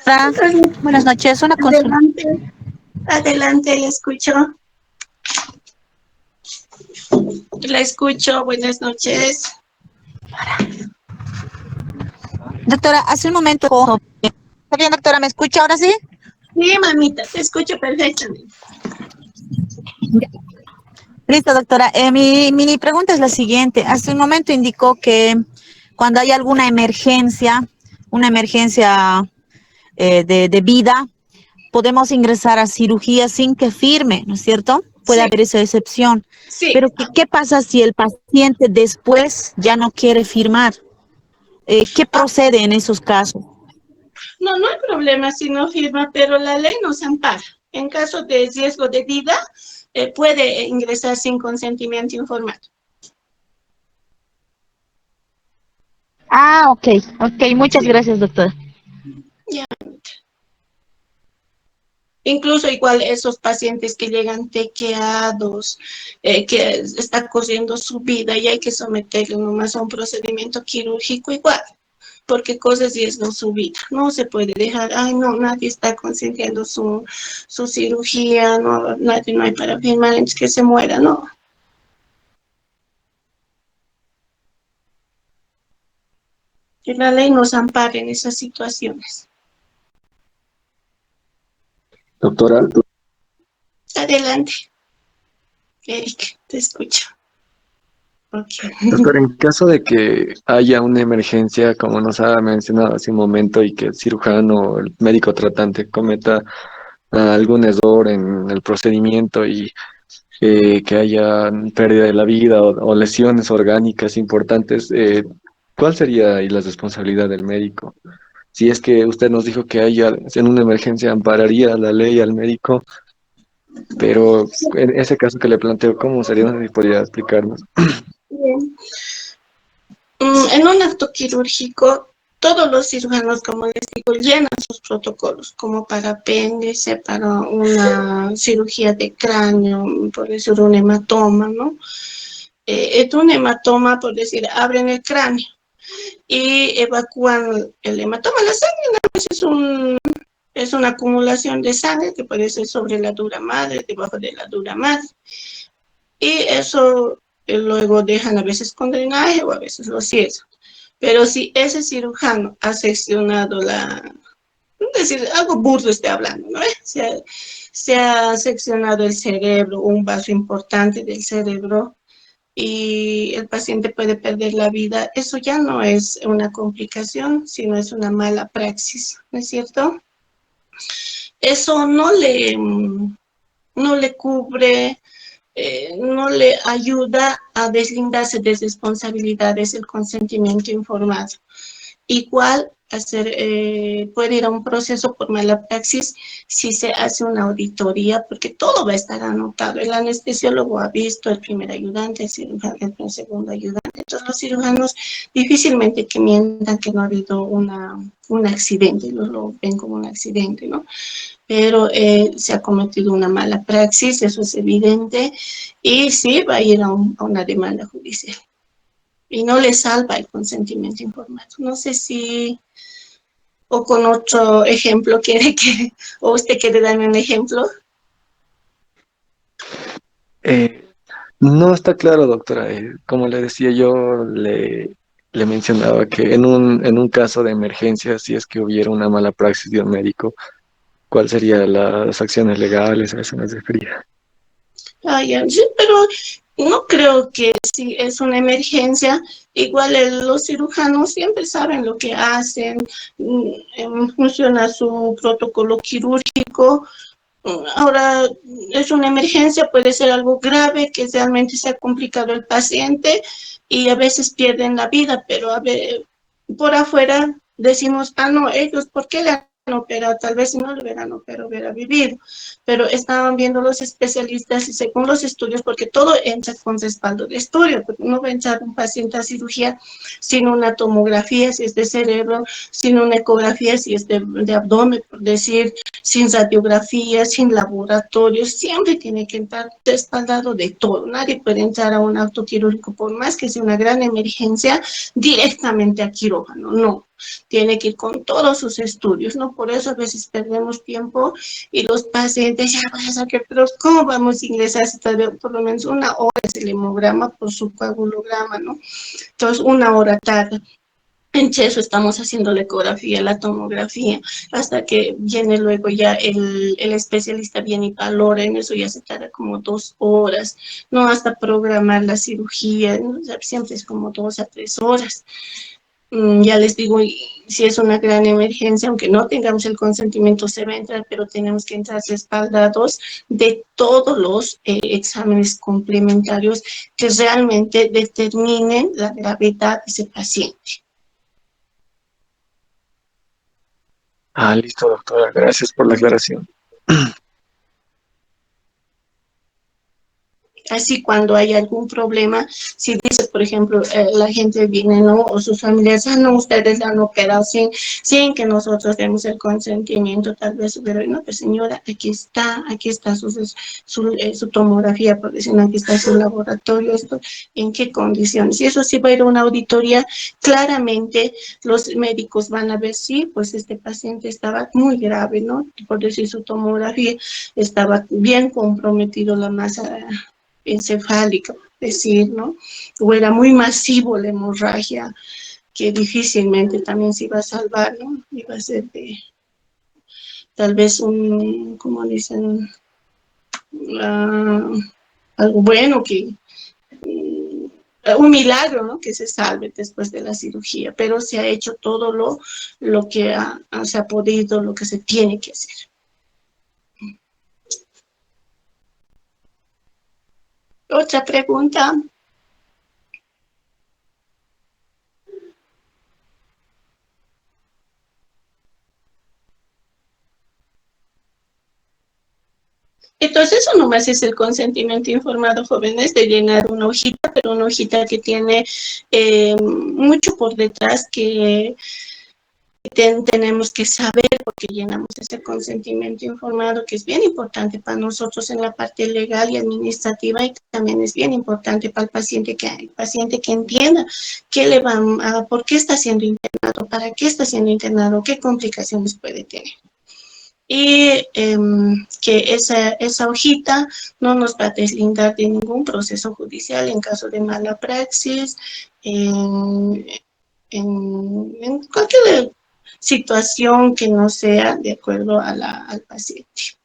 Hola, Entonces, buenas noches. Una consulta. adelante, adelante, le escucho. La escucho, buenas noches. Doctora, hace un momento. ¿Está bien, doctora? ¿Me escucha ahora sí? Sí, mamita, te escucho perfectamente. Listo, doctora. Mi pregunta es la siguiente. Hace un momento indicó que cuando hay alguna emergencia, una emergencia de vida, podemos ingresar a cirugía sin que firme, ¿no es cierto? Puede Sí, haber esa excepción. sí. Pero ¿qué pasa si el paciente después ya no quiere firmar? ¿Qué Ah, procede en esos casos? no, no hay problema si no firma, pero la ley nos ampara. En caso de riesgo de vida, puede ingresar sin consentimiento informado. Ah, ok, ok. Muchas Sí, gracias, doctora. ya. Incluso igual esos pacientes que llegan tequeados, que está corriendo su vida y hay que someterlo nomás a un procedimiento quirúrgico igual, porque cosas riesgo su vida. No se puede dejar, ay no, nadie está consintiendo su cirugía, no, nadie no hay para firmar, entonces que se muera, no. Que la ley nos ampare en esas situaciones. Doctora, Adelante, Eric, te escucho. Ok. doctora, en caso de que haya una emergencia, como nos ha mencionado hace un momento, y que el cirujano o el médico tratante cometa algún error en el procedimiento y que haya pérdida de la vida o lesiones orgánicas importantes, ¿cuál sería ahí la responsabilidad del médico? Si es que usted nos dijo que haya, en una emergencia ampararía la ley al médico, pero en ese caso que le planteo, ¿cómo sería? No sé si podría explicarnos. Bien. En un acto quirúrgico, todos los cirujanos, como les digo, llenan sus protocolos, como para apéndice, para una cirugía de cráneo, por decir un hematoma, ¿no? Es un hematoma, por decir, abren el cráneo y evacúan el hematoma. La sangre nada más es una acumulación de sangre que puede ser sobre la dura madre, debajo de la dura madre. Y eso luego dejan a veces con drenaje o a veces lo cierran. Pero si ese cirujano ha seccionado es decir, algo burdo estoy hablando, ¿no? Se ha seccionado el cerebro, un vaso importante del cerebro, y el paciente puede perder la vida, eso ya no es una complicación, sino es una mala praxis, ¿no es cierto? Eso no le cubre, no le ayuda a deslindarse de responsabilidades el consentimiento informado. Igual puede ir a un proceso por mala praxis si se hace una auditoría, porque todo va a estar anotado. El anestesiólogo ha visto, el primer ayudante, el cirujano, el segundo ayudante. Entonces los cirujanos difícilmente que mientan que no ha habido un accidente, lo ven como un accidente, ¿no? Pero se ha cometido una mala praxis, eso es evidente, y sí va a ir a una demanda judicial. Y no le salva el consentimiento informado. No sé si, o con otro ejemplo o usted quiere darme un ejemplo. Eh, no está claro, doctora. Como le decía yo, le mencionaba que en un caso de emergencia, si es que hubiera una mala praxis de un médico, ¿cuál serían las acciones legales? A eso me refería. Ay, sí, pero no creo que si es una emergencia, igual los cirujanos siempre saben lo que hacen, funciona su protocolo quirúrgico. Ahora es una emergencia, puede ser algo grave, que realmente se ha complicado el paciente y a veces pierden la vida, pero a ver, por afuera decimos, ah, no, ellos, ¿por qué le han operado, tal vez si no lo hubieran operado, hubiera vivido, pero estaban viendo los especialistas y según los estudios, porque todo entra con respaldo de estudio, porque no va a entrar un paciente a cirugía sin una tomografía, si es de cerebro, sin una ecografía, si es de abdomen, por decir, sin radiografía, sin laboratorio, siempre tiene que entrar respaldado de todo. Nadie puede entrar a un acto quirúrgico, por más que sea una gran emergencia, directamente a quirófano, no. Tiene que ir con todos sus estudios, ¿no? Por eso a veces perdemos tiempo y los pacientes, ya vas a sacar, pero ¿cómo vamos a ingresar si tarda por lo menos una hora ese hemograma por su coagulograma, ¿no? Entonces, una hora tarda. En eso estamos haciendo la ecografía, la tomografía, hasta que viene luego ya el especialista viene y valora, en eso ya se tarda como 2 horas, no hasta programar la cirugía, ¿no? O sea, siempre es como 2 a 3 horas. Ya les digo, si es una gran emergencia, aunque no tengamos el consentimiento, se va a entrar, pero tenemos que entrar respaldados de todos los exámenes complementarios que realmente determinen la gravedad de ese paciente. Listo, doctora. Gracias por la aclaración. Así cuando hay algún problema, si dice, por ejemplo, la gente viene, ¿no? O sus familiares, no, ustedes la han operado sin que nosotros demos el consentimiento, tal vez, pero no, pues señora, aquí está su tomografía, por decir, aquí está su laboratorio, esto, en qué condiciones. Y eso sí va a ir a una auditoría, claramente los médicos van a ver si, pues este paciente estaba muy grave, ¿no? Por decir, su tomografía estaba bien comprometido la masa encefálica, decir, ¿no? O era muy masivo la hemorragia, que difícilmente también se iba a salvar, ¿no? Iba a ser de, tal vez como dicen, algo bueno un milagro, ¿no? Que se salve después de la cirugía, pero se ha hecho todo lo que se ha podido, lo que se tiene que hacer. Otra pregunta. Entonces, eso nomás es el consentimiento informado, jóvenes, de llenar una hojita, pero una hojita que tiene mucho por detrás que tenemos que saber porque llenamos ese consentimiento informado, que es bien importante para nosotros en la parte legal y administrativa, y también es bien importante para el paciente que entienda qué le por qué está siendo internado, para qué está siendo internado, qué complicaciones puede tener. Y que esa hojita no nos va a deslindar de ningún proceso judicial en caso de mala praxis, en cualquier situación que no sea de acuerdo al paciente.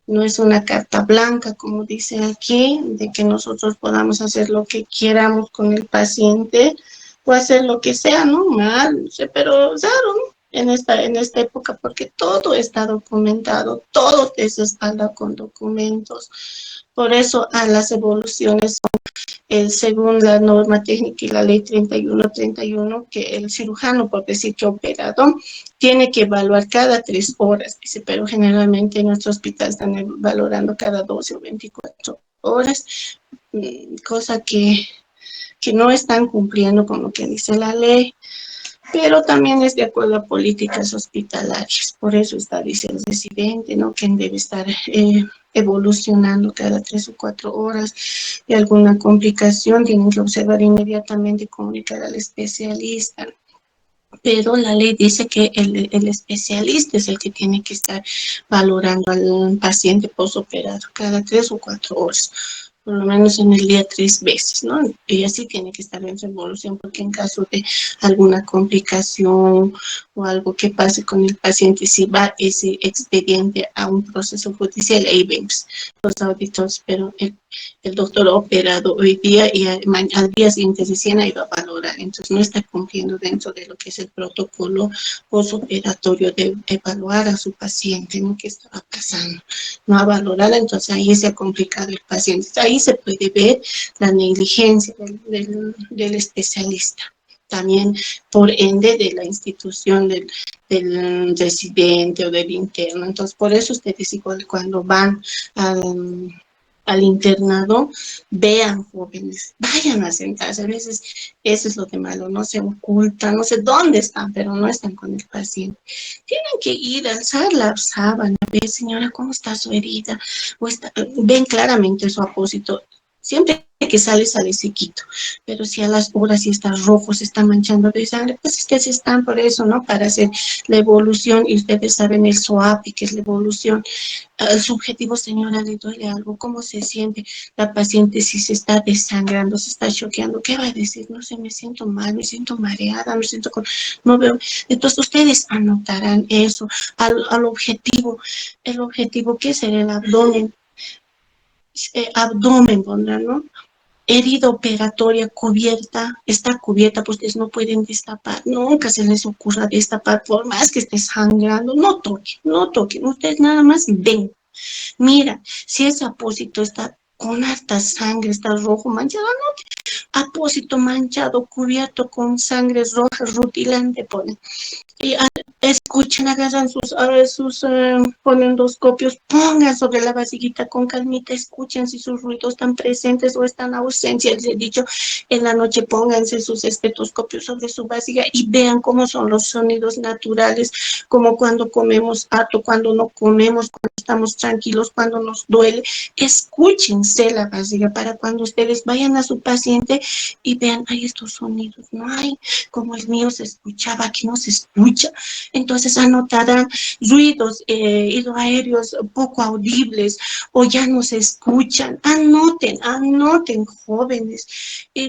No es una carta blanca, como dice aquí, de que nosotros podamos hacer lo que queramos con el paciente o hacer lo que sea, ¿no? Mal, no sé, pero raro, ¿no? En esta época, porque todo está documentado, todo es respalda con documentos. Por eso a las evoluciones son, según la norma técnica y la ley 3131, que el cirujano, por decir que operado, tiene que evaluar cada 3 horas, dice, pero generalmente en nuestro hospital están valorando cada 12 o 24 horas, cosa que no están cumpliendo con lo que dice la ley. Pero también es de acuerdo a políticas hospitalarias, por eso dice el residente, ¿no? Que debe estar evolucionando cada 3 o 4 horas. De alguna complicación tienen que observar inmediatamente y comunicar al especialista. Pero la ley dice que el especialista es el que tiene que estar valorando al paciente postoperado cada 3 o 4 horas. Por lo menos en el día 3 veces, ¿no? Y así tiene que estar en revolución, porque en caso de alguna complicación o algo que pase con el paciente, si va ese expediente a un proceso judicial, ahí vemos los auditores, pero el doctor ha operado hoy día y al día siguiente recién ha ido a valorar, entonces no está cumpliendo dentro de lo que es el protocolo postoperatorio de evaluar a su paciente, ¿no? ¿Qué estaba pasando? No ha valorado, entonces ahí se ha complicado el paciente. Ahí se puede ver la negligencia del especialista. también por ende de la institución del residente o del interno. Entonces, por eso ustedes igual cuando van al internado, vean jóvenes, vayan a sentarse. A veces eso es lo de malo, no se ocultan, no sé dónde están, pero no están con el paciente. Tienen que ir a alzar la sábana, ver, señora, ¿cómo está su herida? Ven claramente su apósito. Siempre que sale sequito, pero si a las horas si está rojo, se está manchando de sangre, pues es que se están por eso, ¿no? Para hacer la evolución, y ustedes saben el SOAP, que es la evolución. Subjetivo, señora, le duele algo, ¿cómo se siente la paciente si se está desangrando, se está choqueando? ¿Qué va a decir? No sé, me siento mal, me siento mareada, me siento no veo. Entonces ustedes anotarán eso al objetivo. El objetivo, ¿qué será? El abdomen. Abdomen pondrán, ¿no? Herida operatoria cubierta, está cubierta, pues ustedes no pueden destapar, nunca se les ocurra destapar, por más que esté sangrando, no toquen, no toquen, ustedes nada más ven. Mira, si ese apósito está con harta sangre, está rojo, manchado, no, apósito manchado, cubierto con sangre roja, rutilante, ponen. Y escuchen, agarran sus fonendoscopios, pongan sobre la vasijita con calmita, escuchen si sus ruidos están presentes o están ausentes. Les he dicho, en la noche pónganse sus estetoscopios sobre su vasija y vean cómo son los sonidos naturales, como cuando comemos harto, cuando no comemos, cuando estamos tranquilos, cuando nos duele. Escúchense la vasija para cuando ustedes vayan a su paciente y vean, hay estos sonidos, no hay, como el mío se escuchaba, aquí no se escucha. Entonces anotarán ruidos hidroaéreos poco audibles o ya no se escuchan. Anoten, jóvenes.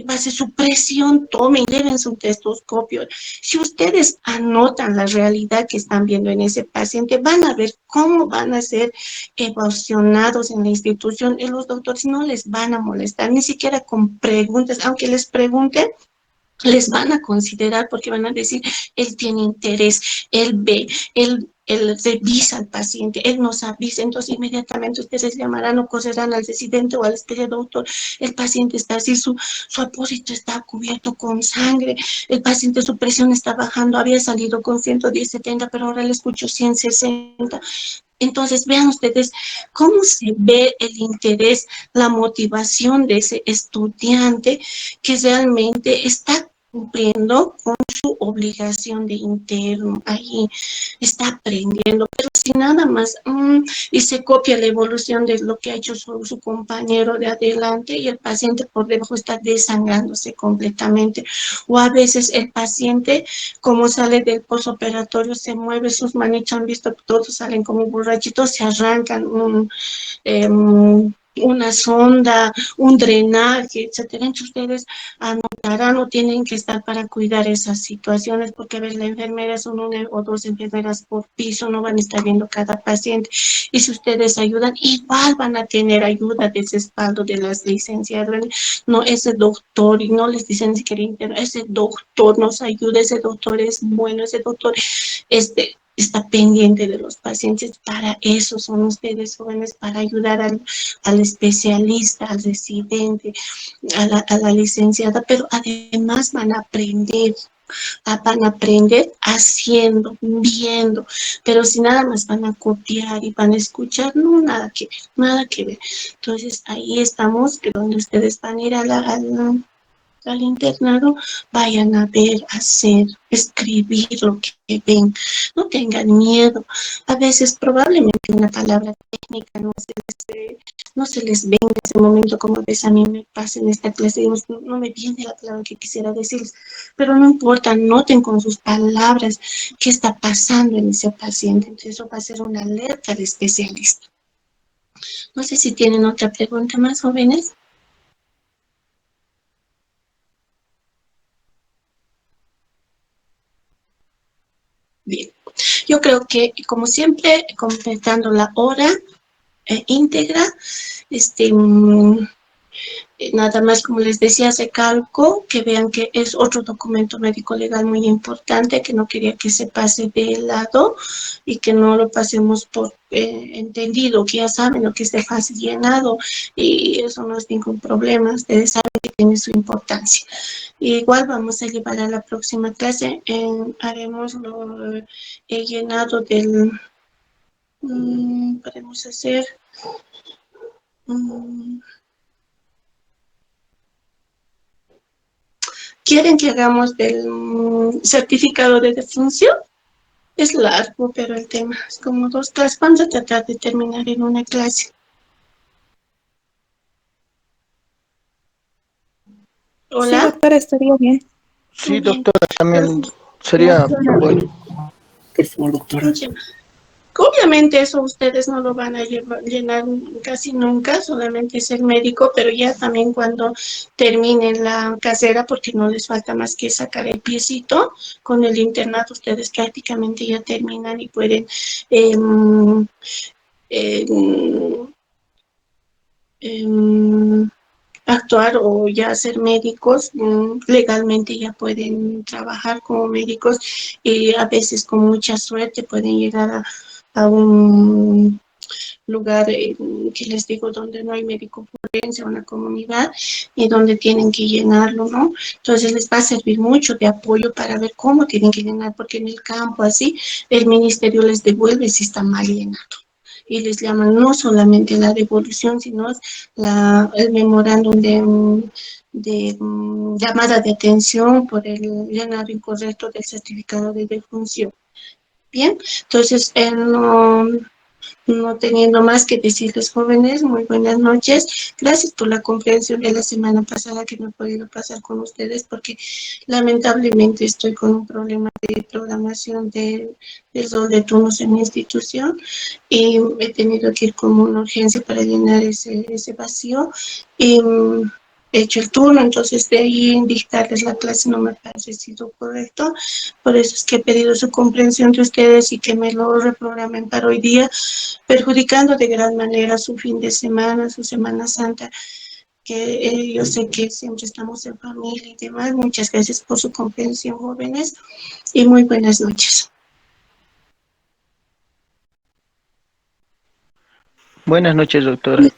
Base su presión, tomen, lleven su tetoscopio. Si ustedes anotan la realidad que están viendo en ese paciente, van a ver cómo van a ser evaluados en la institución, y los doctores no les van a molestar, ni siquiera con preguntas, aunque les pregunten, les van a considerar porque van a decir, él tiene interés, él ve, él revisa al paciente, él nos avisa, entonces inmediatamente ustedes llamarán o correrán al residente o al doctor, el paciente está así, su apósito está cubierto con sangre, el paciente su presión está bajando, había salido con 110/70, pero ahora le escucho 160. Entonces, vean ustedes cómo se ve el interés, la motivación de ese estudiante que realmente está cumpliendo con su obligación de interno, ahí está aprendiendo, pero si nada más y se copia la evolución de lo que ha hecho su compañero de adelante y el paciente por debajo está desangrándose completamente, o a veces el paciente como sale del posoperatorio se mueve sus manitos, han visto que todos salen como borrachitos, se arrancan una sonda, un drenaje, etcétera. Entonces ustedes anotarán o tienen que estar para cuidar esas situaciones, porque a veces la enfermera son una o dos enfermeras por piso, no van a estar viendo cada paciente. Y si ustedes ayudan, igual van a tener ayuda de ese respaldo de las licenciadas. No, ese doctor, y no les dicen si quieren, ese doctor nos ayuda, ese doctor es bueno, ese doctor está pendiente de los pacientes. Para eso son ustedes jóvenes, para ayudar al especialista, al residente, a la licenciada, pero además van a aprender haciendo, viendo, pero si nada más van a copiar y van a escuchar, no, nada que ver, nada que ver. Entonces ahí estamos, que donde ustedes van a ir al internado, vayan a ver, hacer, escribir lo que ven, no tengan miedo. A veces probablemente una palabra técnica no se les ve en ese momento, como a veces a mí me pasa en esta clase, digamos, no me viene la palabra que quisiera decirles, pero no importa, noten con sus palabras qué está pasando en ese paciente. Entonces eso va a ser una alerta de especialista. No sé si tienen otra pregunta más, jóvenes. Bien, yo creo que, como siempre, completando la hora íntegra, Nada más, como les decía, se calco, que vean que es otro documento médico legal muy importante, que no quería que se pase de lado y que no lo pasemos por entendido, que ya saben lo que es de fácil llenado y eso no es ningún problema, ustedes saben que tiene su importancia. Igual vamos a llevar a la próxima clase, haremos lo llenado del, podemos hacer... ¿Quieren que hagamos del certificado de defunción? Es largo, pero el tema es como 2 clases. Vamos a tratar de terminar en una clase. Sí, ¿Hola? doctora, estaría bien. Sí, Bien. doctora, también Entonces, sería bueno. Por favor, doctora. obviamente eso ustedes no lo van a llenar casi nunca, solamente es el médico, pero ya también cuando terminen la casera, porque no les falta más que sacar el piecito, con el internato ustedes prácticamente ya terminan y pueden em, em, actuar o ya ser médicos, legalmente ya pueden trabajar como médicos y a veces con mucha suerte pueden llegar a un lugar que les digo donde no hay médico forense, una comunidad y donde tienen que llenarlo, ¿no? Entonces les va a servir mucho de apoyo para ver cómo tienen que llenar, porque en el campo así el ministerio les devuelve si está mal llenado. Y les llaman no solamente la devolución, sino el memorándum de llamada de atención por el llenado incorrecto del certificado de defunción. Bien, entonces no teniendo más que decirles, jóvenes, muy buenas noches. Gracias por la comprensión de la semana pasada que no he podido pasar con ustedes porque lamentablemente estoy con un problema de programación del rol de turnos en mi institución y he tenido que ir como una urgencia para llenar ese vacío. Y he hecho el turno, entonces de ahí en dictarles la clase no me ha parecido correcto. Por eso es que he pedido su comprensión de ustedes y que me lo reprogramen para hoy día, perjudicando de gran manera su fin de semana, su Semana Santa, que yo sé que siempre estamos en familia y demás. Muchas gracias por su comprensión, jóvenes, y muy buenas noches. Buenas noches, doctora.